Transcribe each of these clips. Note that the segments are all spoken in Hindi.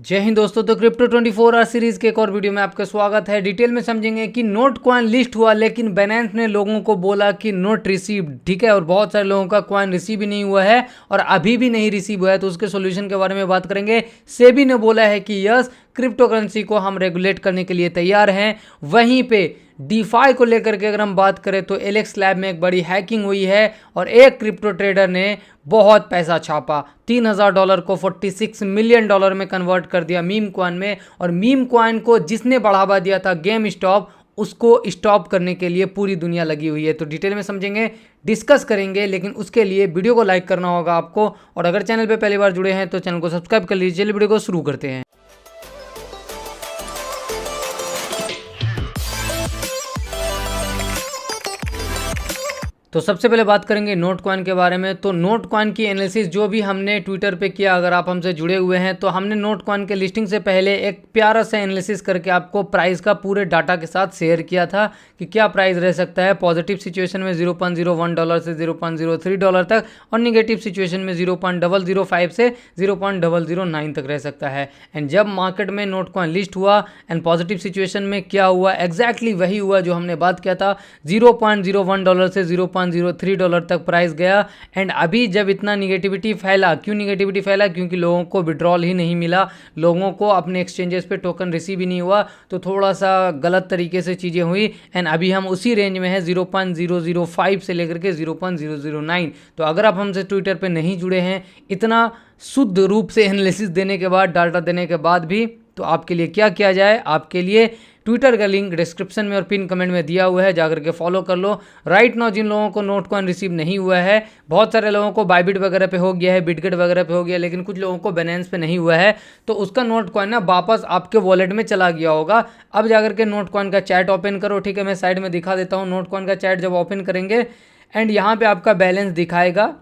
जय हिंद दोस्तों। तो क्रिप्टो 24 आवर सीरीज के एक और वीडियो में आपका स्वागत है। डिटेल में समझेंगे कि नोट कॉइन लिस्ट हुआ, लेकिन बाइनेंस ने लोगों को बोला कि नोट रिसीव, ठीक है, और बहुत सारे लोगों का कॉइन रिसीव भी नहीं हुआ है और अभी भी नहीं रिसीव हुआ है। तो उसके सोल्यूशन के बारे में बात करेंगे। सेबी ने बोला है कि यस, क्रिप्टो करेंसी को हम रेगुलेट करने के लिए तैयार हैं। वहीं पे डीफाई को लेकर के अगर हम बात करें तो एलेक्स लैब में एक बड़ी हैकिंग हुई है और एक क्रिप्टो ट्रेडर ने बहुत पैसा छापा। $3000 को $46 मिलियन में कन्वर्ट कर दिया मीम कॉइन में। और मीम कॉइन को जिसने बढ़ावा दिया था गेम स्टॉप, उसको स्टॉप करने के लिए पूरी दुनिया लगी हुई है। तो डिटेल में समझेंगे, डिस्कस करेंगे, लेकिन उसके लिए वीडियो को लाइक करना होगा आपको। और अगर चैनल पे पहली बार जुड़े हैं तो चैनल को सब्सक्राइब कर लीजिए। वीडियो को शुरू करते हैं। तो सबसे पहले बात करेंगे नोट कॉइन के बारे में। तो नोट कॉइन की एनालिसिस जो भी हमने ट्विटर पे किया, अगर आप हमसे जुड़े हुए हैं तो हमने नोट कॉइन के लिस्टिंग से पहले एक प्यारा सा एनालिसिस करके आपको प्राइस का पूरे डाटा के साथ शेयर किया था कि क्या प्राइस रह सकता है। पॉजिटिव सिचुएशन में $0.01 से $0.03 तक और निगेटिव सिचुएशन में 0.005 से 0.009 तक रह सकता है। एंड जब मार्केट में नोट कॉइन लिस्ट हुआ एंड पॉजिटिव सिचुएशन में क्या हुआ, एग्जैक्टली वही हुआ जो हमने बात किया था। $0.01 से $0.03 तक प्राइस गया। एंड अभी जब इतना निगेटिविटी फैला, क्यों निगेटिविटी फैला? क्योंकि लोगों को विड्रॉल ही नहीं मिला, लोगों को अपने एक्सचेंजेस पे टोकन रिसीव ही नहीं हुआ, तो थोड़ा सा गलत तरीके से चीज़ें हुई। एंड अभी हम उसी रेंज में है 0.005 से लेकर के 0.009। तो अगर आप हमसे ट्विटर पे नहीं जुड़े हैं, इतना शुद्ध रूप से एनालिसिस देने के बाद, डाटा देने के बाद भी, तो आपके लिए क्या किया जाए? आपके लिए ट्विटर का लिंक डिस्क्रिप्शन में और पिन कमेंट में दिया हुआ है, जाकर के फॉलो कर लो। राइट नाउ जिन लोगों को नोट कॉइन रिसीव नहीं हुआ है, बहुत सारे लोगों को बाइबिट वगैरह पे हो गया है, बिटगेट वगैरह पे हो गया, लेकिन कुछ लोगों को बाइनेंस पे नहीं हुआ है, तो उसका नोट कॉइन ना वापस आपके वॉलेट में चला गया होगा। अब जाकर के नोट कॉइन का चैट ओपन करो, ठीक है, मैं साइड में दिखा देता हूँ। नोट कॉइन का चैट जब ओपन करेंगे एंड यहाँ पे आपका बैलेंस दिखाएगा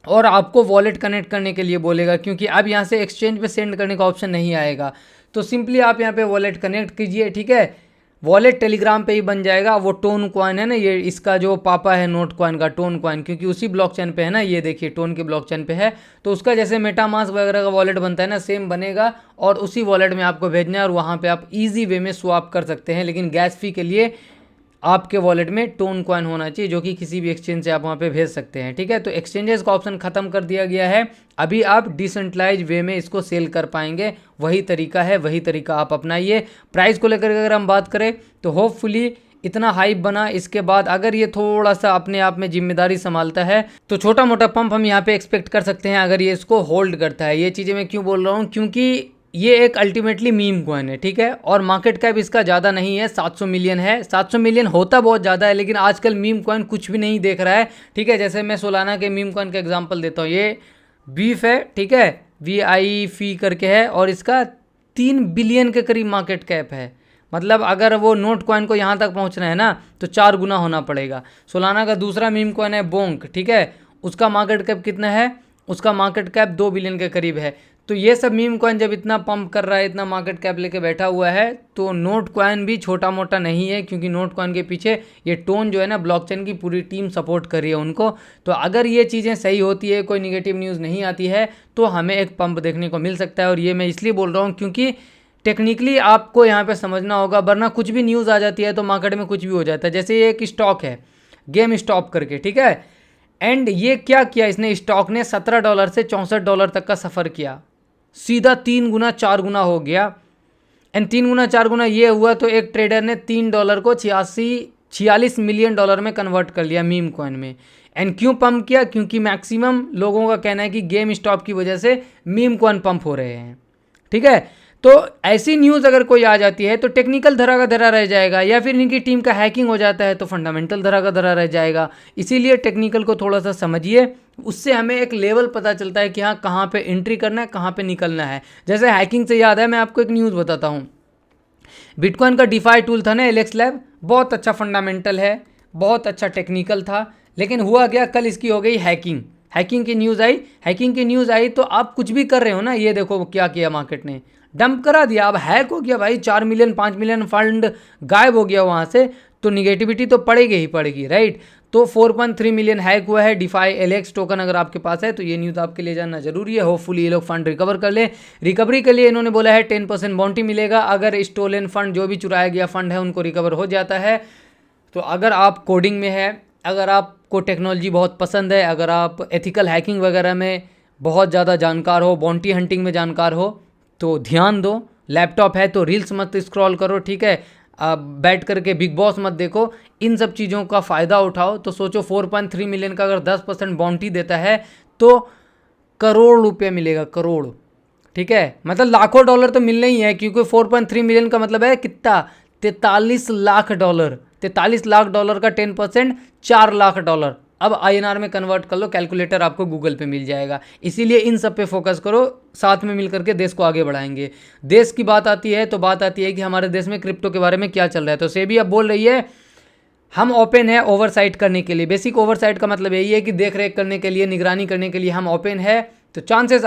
और आपको वॉलेट कनेक्ट करने के लिए बोलेगा, क्योंकि अब यहाँ से एक्सचेंज पे सेंड करने का ऑप्शन नहीं आएगा। तो सिंपली आप यहाँ पे वॉलेट कनेक्ट कीजिए, ठीक है। वॉलेट टेलीग्राम पे ही बन जाएगा। वो टोन कॉइन है ना, ये इसका जो पापा है नोट कॉइन का, टोन कॉइन, क्योंकि उसी ब्लॉकचेन पे है ना, ये देखिए टोन के ब्लॉकचेन पे है। तो उसका जैसे मेटामास्क वगैरह का वॉलेट बनता है ना, सेम बनेगा और उसी वॉलेट में आपको भेजना है और वहाँ पे आप इजी वे में स्वैप कर सकते हैं। लेकिन गैस फी के लिए आपके वॉलेट में टोन कॉइन होना चाहिए, जो कि किसी भी एक्सचेंज से आप वहाँ पे भेज सकते हैं, ठीक है। तो एक्सचेंजेस का ऑप्शन खत्म कर दिया गया है। अभी आप डिसेंट्रलाइज वे में इसको सेल कर पाएंगे। वही तरीका है, वही तरीका आप अपनाइए। प्राइस को लेकर अगर हम बात करें तो होपफुली इतना हाइप बना, इसके बाद अगर ये थोड़ा सा अपने आप में जिम्मेदारी संभालता है तो छोटा मोटा पंप हम यहाँ पे एक्सपेक्ट कर सकते हैं, अगर ये इसको होल्ड करता है। ये चीज़ें मैं क्यों बोल रहा हूँ? क्योंकि ये एक अल्टीमेटली मीम कॉइन है, ठीक है, और मार्केट कैप इसका ज़्यादा नहीं है, 700 मिलियन है। 700 मिलियन होता बहुत ज़्यादा है, लेकिन आजकल मीम कॉइन कुछ भी नहीं देख रहा है, ठीक है। जैसे मैं सोलाना के मीम कॉइन का एग्जांपल देता हूँ। ये बीफ है, ठीक है, VIF करके है और इसका 3 बिलियन के करीब मार्केट कैप है। मतलब अगर वो नोट कॉइन को यहाँ तक पहुँचना है ना तो 4 गुना होना पड़ेगा। सोलाना का दूसरा मीम कॉइन है बोंक, ठीक है, उसका मार्केट कैप कितना है? उसका मार्केट कैप 2 बिलियन के करीब है। तो ये सब मीम कॉइन जब इतना पंप कर रहा है, इतना मार्केट कैप लेके बैठा हुआ है, तो नोट कॉइन भी छोटा मोटा नहीं है, क्योंकि नोट कॉइन के पीछे ये टोन जो है ना, ब्लॉकचेन की पूरी टीम सपोर्ट कर रही है उनको। तो अगर ये चीज़ें सही होती है, कोई निगेटिव न्यूज़ नहीं आती है, तो हमें एक पंप देखने को मिल सकता है। और ये मैं इसलिए बोल रहा हूँ क्योंकि टेक्निकली आपको यहाँ पे समझना होगा, वरना कुछ भी न्यूज़ आ जाती है तो मार्केट में कुछ भी हो जाता है। जैसे ये एक स्टॉक है गेम स्टॉप करके, ठीक है, एंड ये क्या किया इसने, स्टॉक ने $17 से $64 तक का सफ़र किया, सीधा 3 गुना 4 गुना हो गया। एंड 3 गुना 4 गुना ये हुआ तो एक ट्रेडर ने $3 को 46 मिलियन में कन्वर्ट कर लिया मीम कॉइन में। एंड क्यों पंप किया? क्योंकि मैक्सिमम लोगों का कहना है कि गेम स्टॉप की वजह से मीम कॉइन पंप हो रहे हैं, ठीक है। तो ऐसी न्यूज़ अगर कोई आ जाती है तो टेक्निकल धरा का धरा रह जाएगा, या फिर इनकी टीम का हैकिंग हो जाता है तो फंडामेंटल धरा का धरा रह जाएगा। इसीलिए टेक्निकल को थोड़ा सा समझिए, उससे हमें एक लेवल पता चलता है कि हाँ कहाँ पे एंट्री करना है, कहाँ पे निकलना है। जैसे हैकिंग से याद है, मैं आपको एक न्यूज़ बताता हूँ। बिटकॉइन का डीफाई टूल था ना एलेक्स लैब, बहुत अच्छा फंडामेंटल है, बहुत अच्छा टेक्निकल था, लेकिन हुआ क्या, कल इसकी हो गई हैकिंग। हैकिंग की न्यूज़ आई तो आप कुछ भी कर रहे हो ना, ये देखो क्या किया मार्केट ने, डंप करा दिया। अब हैक हो गया भाई, 4 मिलियन 5 मिलियन फंड गायब हो गया वहाँ से, तो निगेटिविटी तो पड़ेगी ही पड़ेगी, राइट। तो 4.3 मिलियन हैक हुआ है डिफाई LX टोकन। अगर आपके पास है तो ये न्यूज़ आपके लिए जानना जरूरी है। होपफुली ये लोग फंड रिकवर कर ले। रिकवरी के लिए इन्होंने बोला है 10% बाउंटी मिलेगा अगर स्टोलन फंड, जो भी चुराया गया फंड है, उनको रिकवर हो जाता है। तो अगर आप कोडिंग में है, अगर आपको टेक्नोलॉजी बहुत पसंद है, अगर आप एथिकल हैकिंग वगैरह में बहुत ज़्यादा जानकार हो, बाउंटी हंटिंग में जानकार हो, तो ध्यान दो। लैपटॉप है तो रील्स मत स्क्रॉल करो, ठीक है, बैठ करके बिग बॉस मत देखो, इन सब चीज़ों का फ़ायदा उठाओ। तो सोचो 4.3 मिलियन का अगर 10% बाउंटी देता है तो करोड़ रुपये मिलेगा, करोड़, ठीक है, मतलब लाखों डॉलर तो मिलना ही है, क्योंकि 4.3 मिलियन का मतलब है कितना, 43 लाख डॉलर। 43 लाख डॉलर का 10% 4 लाख डॉलर। अब INR में कन्वर्ट कर लो, कैलकुलेटर आपको गूगल पे मिल जाएगा। इसीलिए इन सब पे फोकस करो, साथ में मिलकर के देश को आगे बढ़ाएंगे। देश की बात आती है तो बात आती है कि हमारे देश में क्रिप्टो के बारे में क्या चल रहा है। तो सेबी अब बोल रही है हम ओपन है ओवरसाइट करने के लिए। बेसिक ओवरसाइट का मतलब यही है कि देख रेख करने के लिए, निगरानी करने के लिए हम ओपन है। तो चांसेस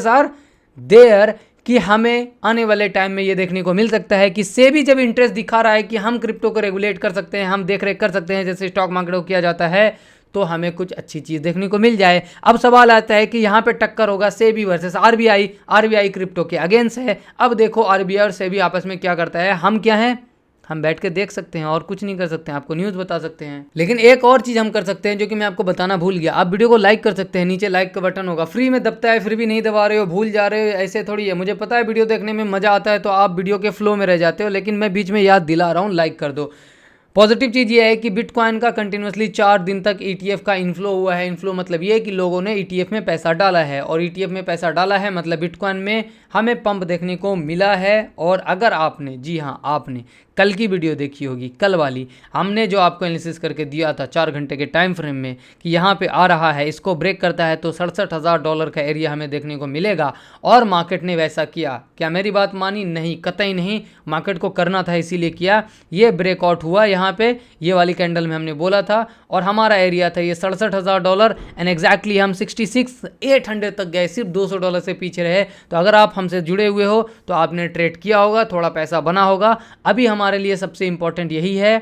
आर देयर कि हमें आने वाले टाइम में ये देखने को मिल सकता है कि सेबी जब इंटरेस्ट दिखा रहा है कि हम क्रिप्टो को रेगुलेट कर सकते हैं, हम देख रेख कर सकते हैं जैसे स्टॉक मार्केट को किया जाता है, तो हमें कुछ अच्छी चीज़ देखने को मिल जाए। अब सवाल आता है कि यहाँ पे टक्कर होगा SEBI versus RBI. RBI crypto के अगेंस्ट है। अब देखो आरबीआई और सेबी आपस में क्या करता है। हम क्या हैं, हम बैठ के देख सकते हैं और कुछ नहीं कर सकते हैं, आपको न्यूज़ बता सकते हैं। लेकिन एक और चीज़ हम कर सकते हैं जो कि मैं आपको बताना भूल गया। आप वीडियो को लाइक कर सकते हैं, नीचे लाइक का बटन होगा, फ्री में दबता है, फिर भी नहीं दबा रहे हो, भूल जा रहे हो, ऐसे थोड़ी है। मुझे पता है वीडियो देखने में मज़ा आता है तो आप वीडियो के फ्लो में रह जाते हो, लेकिन मैं बीच में याद दिला रहा हूँ, लाइक कर दो। पॉजिटिव चीज़ ये है कि बिटकॉइन का कंटिन्यूसली 4 दिन तक ETF का इन्फ्लो हुआ है। इन्फ्लो मतलब ये है कि लोगों ने ETF में पैसा डाला है, और ETF में पैसा डाला है मतलब बिटकॉइन में हमें पंप देखने को मिला है। और अगर आपने, जी हाँ आपने कल की वीडियो देखी होगी, कल वाली, हमने जो आपको एनालिसिस करके दिया था 4 घंटे के टाइम फ्रेम में कि यहाँ पे आ रहा है, इसको ब्रेक करता है तो $67,000 का एरिया हमें देखने को मिलेगा। और मार्केट ने वैसा किया। क्या मेरी बात मानी? नहीं, कतई नहीं। मार्केट को करना था इसीलिए किया। ये ब्रेकआउट हुआ यहाँ पे, ये वाली कैंडल में हमने बोला था, और हमारा एरिया था ये $67,000 एंड एग्जैक्टली हम 66,800 तक गए, सिर्फ $200 से पीछे रहे। तो अगर आप हमसे जुड़े हुए हो तो आपने ट्रेड किया होगा, थोड़ा पैसा बना होगा। अभी हमारे लिए सबसे इंपॉर्टेंट यही है,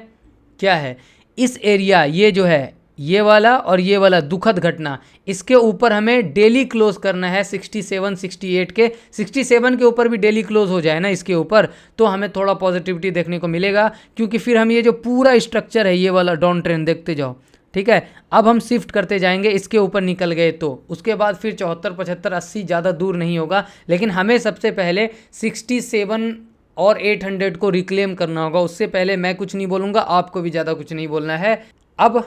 क्या है, इस एरिया, ये जो है ये वाला और ये वाला दुखद घटना, इसके ऊपर हमें डेली क्लोज करना है 67 68 के। 67 के ऊपर भी डेली क्लोज हो जाए ना इसके ऊपर, तो हमें थोड़ा पॉजिटिविटी देखने को मिलेगा, क्योंकि फिर हम ये जो पूरा स्ट्रक्चर है ये वाला डाउन ट्रेंड देखते जाओ, ठीक है। अब हम शिफ्ट करते जाएंगे, इसके ऊपर निकल गए तो उसके बाद फिर 74 75 80 ज़्यादा दूर नहीं होगा, लेकिन हमें सबसे पहले 67 और 800 को रिक्लेम करना होगा। उससे पहले मैं कुछ नहीं बोलूँगा, आपको भी ज़्यादा कुछ नहीं बोलना है। अब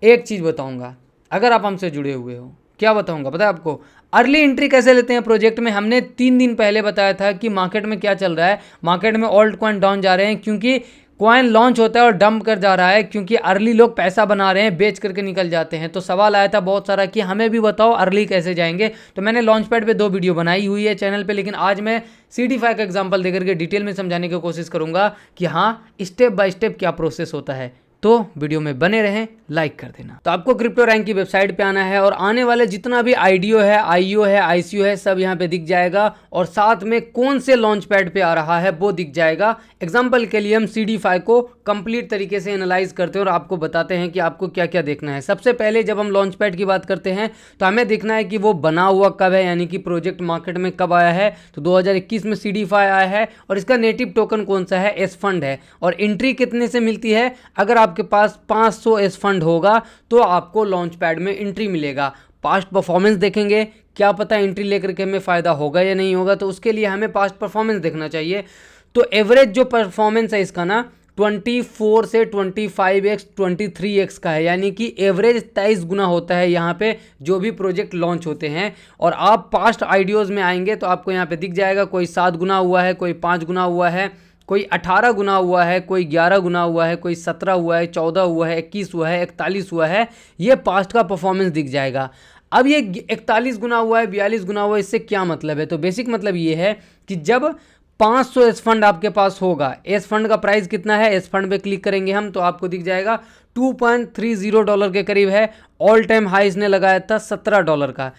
एक चीज़ बताऊंगा, अगर आप हमसे जुड़े हुए हो, क्या बताऊंगा पता है आपको? अर्ली एंट्री कैसे लेते हैं प्रोजेक्ट में। हमने 3 दिन पहले बताया था कि मार्केट में क्या चल रहा है। मार्केट में ऑल्ट कॉइन डाउन जा रहे हैं, क्योंकि कॉइन लॉन्च होता है और डंप कर जा रहा है, क्योंकि अर्ली लोग पैसा बना रहे हैं, बेच करके निकल जाते हैं। तो सवाल आया था बहुत सारा कि हमें भी बताओ अर्ली कैसे जाएंगे। तो मैंने लॉन्च पैड पर 2 वीडियो बनाई हुई है चैनल पर, लेकिन आज मैं CDFI का एग्जाम्पल देकर के डिटेल में समझाने की कोशिश करूँगा कि हाँ स्टेप बाय स्टेप क्या प्रोसेस होता है। तो वीडियो में बने रहें, लाइक कर देना। तो आपको क्रिप्टो रैंक की वेबसाइट पे आना है, और आने वाले जितना भी IDO है, IEO है, ICO है, सब यहाँ पे दिख जाएगा, और साथ में कौन से लॉन्च पैड पे आ रहा है वो दिख जाएगा। एग्जाम्पल के लिए हम CDFI को कंप्लीट तरीके से एनालाइज करते हैं और आपको बताते हैं कि आपको क्या क्या देखना है। सबसे पहले जब हम लॉन्च पैड की बात करते हैं तो हमें देखना है कि वो बना हुआ कब है, यानी कि प्रोजेक्ट मार्केट में कब आया है। तो 2021 में CDFI आया है, और इसका नेटिव टोकन कौन सा है? S फंड है। और एंट्री कितने से मिलती है? अगर आपके पास 500 S फंड होगा तो आपको लॉन्च पैड में एंट्री मिलेगा। पास्ट परफॉर्मेंस देखेंगे, क्या पता एंट्री लेकर के हमें फ़ायदा होगा या नहीं होगा, तो उसके लिए हमें पास्ट परफॉर्मेंस देखना चाहिए। तो एवरेज जो परफॉर्मेंस है इसका ना 24 से 25x 23x का है, यानी कि एवरेज 23 गुना होता है यहाँ पे जो भी प्रोजेक्ट लॉन्च होते हैं। और आप पास्ट आइडियोज़ में आएंगे तो आपको यहाँ पे दिख जाएगा, कोई 7 गुना हुआ है, कोई 5 गुना हुआ है, कोई 18 गुना हुआ है, कोई 11 गुना हुआ है, कोई 17 हुआ है, 14 हुआ है, 21 हुआ है, 41 हुआ है। ये पास्ट का परफॉर्मेंस दिख जाएगा। अब ये 41 गुना हुआ है, 42 गुना हुआ है, इससे क्या मतलब है? तो बेसिक मतलब ये है कि जब 500 एस फंड आपके पास होगा, एस फंड का प्राइस कितना है, एस फंड पे क्लिक करेंगे हम तो आपको दिख जाएगा $2.30 के करीब है। ऑल टाइम हाई इसने लगाया था $17 का।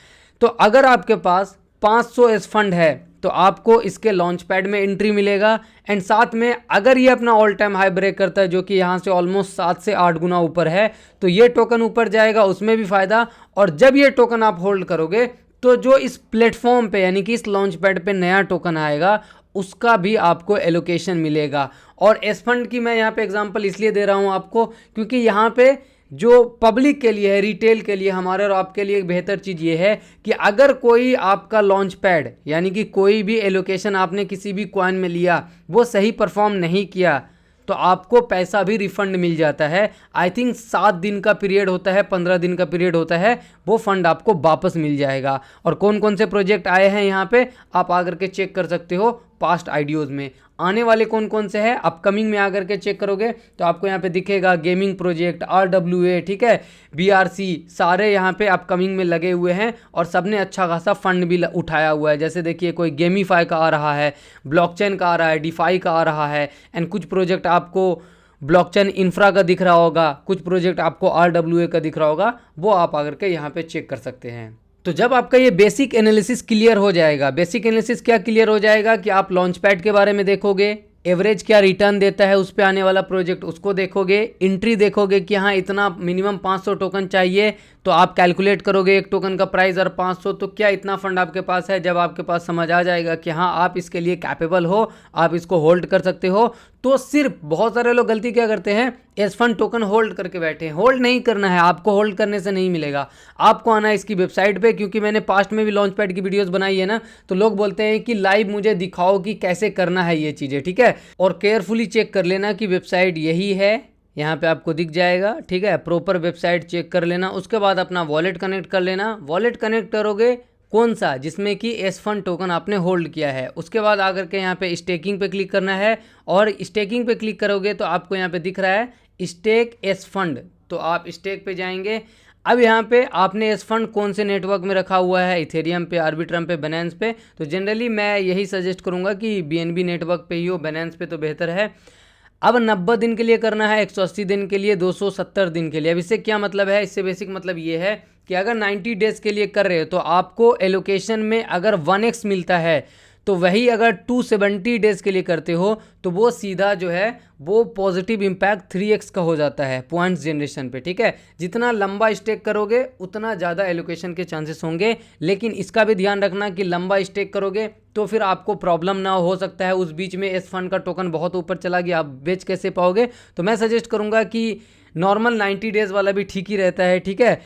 तो अगर आपके पास 500 एस फंड है तो आपको इसके लॉन्च पैड में एंट्री मिलेगा। एंड साथ में अगर ये अपना ऑल टाइम हाई ब्रेक करता है जो कि यहाँ से ऑलमोस्ट 7 से 8 गुना ऊपर है तो ये टोकन ऊपर जाएगा, उसमें भी फायदा। और जब ये टोकन आप होल्ड करोगे तो जो इस प्लेटफॉर्म पे यानी कि इस लॉन्च पैड पे नया टोकन आएगा उसका भी आपको एलोकेशन मिलेगा। और एस फंड की मैं यहाँ पे एग्जांपल इसलिए दे रहा हूँ आपको क्योंकि यहाँ पे जो पब्लिक के लिए है, रिटेल के लिए, हमारे और आपके लिए एक बेहतर चीज़ ये है कि अगर कोई आपका लॉन्च पैड यानी कि कोई भी एलोकेशन आपने किसी भी कॉइन में लिया वो सही परफॉर्म नहीं किया तो आपको पैसा भी रिफंड मिल जाता है। आई थिंक 7 दिन का पीरियड होता है, 15 दिन का पीरियड होता है, वो फंड आपको वापस मिल जाएगा। और कौन कौन से प्रोजेक्ट आए हैं यहाँ पे आप आकर के चेक कर सकते हो पास्ट आईडियोज़ में। आने वाले कौन कौन से हैं अपकमिंग में आकर के चेक करोगे तो आपको यहाँ पे दिखेगा गेमिंग प्रोजेक्ट, RWA, ठीक है, BRC, सारे यहाँ पे अपकमिंग में लगे हुए हैं और सबने अच्छा खासा फंड भी उठाया हुआ है। जैसे देखिए कोई गेमीफाई का आ रहा है, ब्लॉकचेन का आ रहा है, डिफाई का आ रहा है, एंड कुछ प्रोजेक्ट आपको ब्लॉकचेन इंफ्रा का दिख रहा होगा, कुछ प्रोजेक्ट आपको RWA का दिख रहा होगा, वो आप आकर के यहाँ पे चेक कर सकते हैं। तो जब आपका ये बेसिक एनालिसिस क्लियर हो जाएगा, बेसिक एनालिसिस क्या क्लियर हो जाएगा कि आप लॉन्च पैड के बारे में देखोगे, एवरेज क्या रिटर्न देता है उस पे आने वाला प्रोजेक्ट उसको देखोगे, एंट्री देखोगे कि हाँ इतना मिनिमम 500 टोकन चाहिए तो आप कैलकुलेट करोगे एक टोकन का प्राइस और 500 तो क्या इतना फंड आपके पास है। जब आपके पास समझ आ जाएगा कि हाँ आप इसके लिए कैपेबल हो, आप इसको होल्ड कर सकते हो, तो सिर्फ बहुत सारे लोग गलती क्या करते हैं एस फंड टोकन होल्ड करके बैठे हैं। होल्ड नहीं करना है, आपको होल्ड करने से नहीं मिलेगा, आपको आना है इसकी वेबसाइट पे। क्योंकि मैंने पास्ट में भी लॉन्च पैड की वीडियोस बनाई है ना, तो लोग बोलते हैं कि लाइव मुझे दिखाओ कि कैसे करना है ये चीज़ें, ठीक है। और केयरफुली चेक कर लेना कि वेबसाइट यही है, यहाँ पे आपको दिख जाएगा, ठीक है। प्रॉपर वेबसाइट चेक कर लेना, उसके बाद अपना वॉलेट कनेक्ट कर लेना। वॉलेट कनेक्ट करोगे कौन सा, जिसमें कि एस फंड टोकन आपने होल्ड किया है। उसके बाद आकर के यहाँ पे स्टेकिंग पे क्लिक करना है और स्टेकिंग पे क्लिक करोगे तो आपको यहाँ पे दिख रहा है स्टेक एस फंड, तो आप स्टेक पे जाएंगे। अब यहाँ पे आपने एस फंड कौन से नेटवर्क में रखा हुआ है, इथेरियम पे, आर्बिट्रम पे, बैलेंस पे, तो जनरली मैं यही सजेस्ट करूँगा कि BNB नेटवर्क पे ही हो, बैलेंस पे तो बेहतर है। अब 90 दिन के लिए करना है, 180 दिन के लिए, 270 दिन के लिए। अब इससे क्या मतलब है, इससे बेसिक मतलब ये है कि अगर 90 डेज़ के लिए कर रहे हो तो आपको एलोकेशन में अगर 1x मिलता है तो वही अगर 270 डेज़ के लिए करते हो तो वो सीधा जो है वो पॉजिटिव इम्पैक्ट 3x का हो जाता है पॉइंट्स जनरेशन पे, ठीक है। जितना लंबा स्टेक करोगे उतना ज़्यादा एलोकेशन के चांसेस होंगे, लेकिन इसका भी ध्यान रखना कि लंबा स्टेक करोगे तो फिर आपको प्रॉब्लम ना हो सकता है उस बीच में एस फंड का टोकन बहुत ऊपर चला गया, आप बेच कैसे पाओगे। तो मैं सजेस्ट करूँगा कि नॉर्मल 90 डेज़ वाला भी ठीक ही रहता है, ठीक है,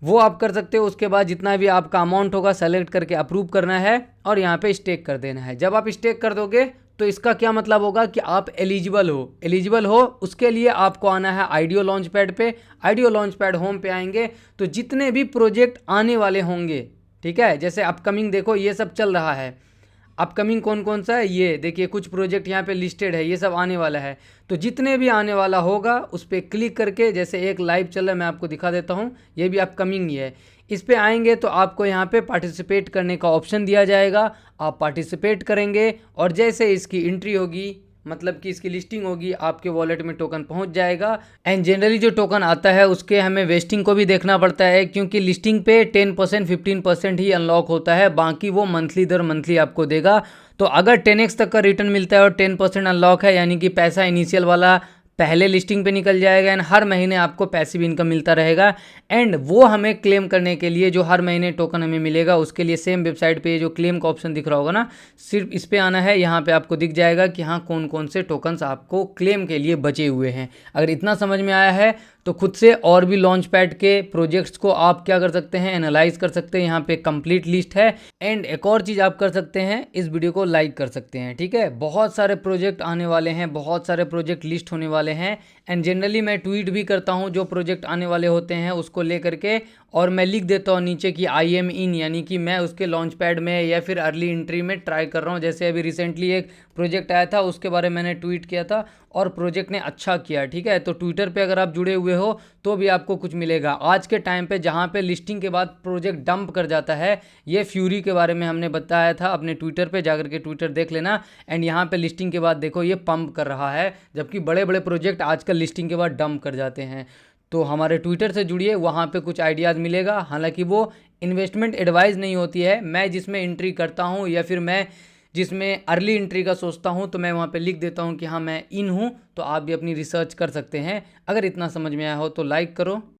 वो आप कर सकते हो। उसके बाद जितना भी आपका अमाउंट होगा सेलेक्ट करके अप्रूव करना है और यहाँ पे स्टेक कर देना है। जब आप स्टेक कर दोगे तो इसका क्या मतलब होगा कि आप एलिजिबल हो। उसके लिए आपको आना है आईडियो लॉन्च पैड पे। आईडियो लॉन्च पैड होम पे आएंगे तो जितने भी प्रोजेक्ट आने वाले होंगे, ठीक है, जैसे अपकमिंग देखो ये सब चल रहा है, अपकमिंग कौन कौन सा है ये देखिए, कुछ प्रोजेक्ट यहाँ पे लिस्टेड है, ये सब आने वाला है। तो जितने भी आने वाला होगा उस पर क्लिक करके, जैसे एक लाइव चल रहा है मैं आपको दिखा देता हूँ, ये भी अपकमिंग ही है, इस पे आएंगे तो आपको यहाँ पे पार्टिसिपेट करने का ऑप्शन दिया जाएगा। आप पार्टिसिपेट करेंगे और जैसे इसकी एंट्री होगी, मतलब कि इसकी लिस्टिंग होगी, आपके वॉलेट में टोकन पहुंच जाएगा। एंड जनरली जो टोकन आता है उसके हमें वेस्टिंग को भी देखना पड़ता है, क्योंकि लिस्टिंग पे 10% 15% ही अनलॉक होता है, बाकी वो मंथली दर मंथली आपको देगा। तो अगर 10x तक का रिटर्न मिलता है और 10% अनलॉक है, यानी कि पैसा इनिशियल वाला पहले लिस्टिंग पे निकल जाएगा एंड हर महीने आपको पैसिव इनकम मिलता रहेगा। एंड वो हमें क्लेम करने के लिए जो हर महीने टोकन हमें मिलेगा उसके लिए सेम वेबसाइट पे जो क्लेम का ऑप्शन दिख रहा होगा ना, सिर्फ इस पे आना है। यहाँ पे आपको दिख जाएगा कि हाँ कौन कौन से टोकन्स आपको क्लेम के लिए बचे हुए हैं। अगर इतना समझ में आया है तो खुद से और भी लॉन्च पैड के प्रोजेक्ट्स को आप क्या कर सकते हैं, एनालाइज कर सकते हैं। यहाँ पे कंप्लीट लिस्ट है। एंड एक और चीज़ आप कर सकते हैं, इस वीडियो को लाइक कर सकते हैं, ठीक है। बहुत सारे प्रोजेक्ट आने वाले हैं, बहुत सारे प्रोजेक्ट लिस्ट होने वाले हैं। एंड जनरली मैं ट्वीट भी करता हूँ जो प्रोजेक्ट आने वाले होते हैं उसको लेकर के, और मैं लिख देता हूँ नीचे कि आई एम इन, यानी कि मैं उसके लॉन्च पैड में या फिर अर्ली एंट्री में ट्राई कर रहा हूँ। जैसे अभी रिसेंटली एक प्रोजेक्ट आया था, उसके बारे में मैंने ट्वीट किया था और प्रोजेक्ट ने अच्छा किया, ठीक है। तो ट्विटर पे अगर आप जुड़े हुए हो तो भी आपको कुछ मिलेगा। आज के टाइम पे जहाँ पे लिस्टिंग के बाद प्रोजेक्ट डंप कर जाता है, ये फ्यूरी के बारे में हमने बताया था अपने ट्विटर पे, जाकर के ट्विटर देख लेना। एंड यहाँ पे लिस्टिंग के बाद देखो ये पंप कर रहा है, जबकि बड़े बड़े प्रोजेक्ट आजकल लिस्टिंग के बाद डंप कर जाते हैं। तो हमारे ट्विटर से जुड़िए, वहाँ पे कुछ आइडियाज़ मिलेगा। हालांकि वो इन्वेस्टमेंट एडवाइस नहीं होती है, मैं जिसमें एंट्री करता हूँ या फिर मैं जिसमें अर्ली एंट्री का सोचता हूँ तो मैं वहाँ पे लिख देता हूँ कि हाँ मैं इन हूँ। तो आप भी अपनी रिसर्च कर सकते हैं। अगर इतना समझ में आया हो तो लाइक करो।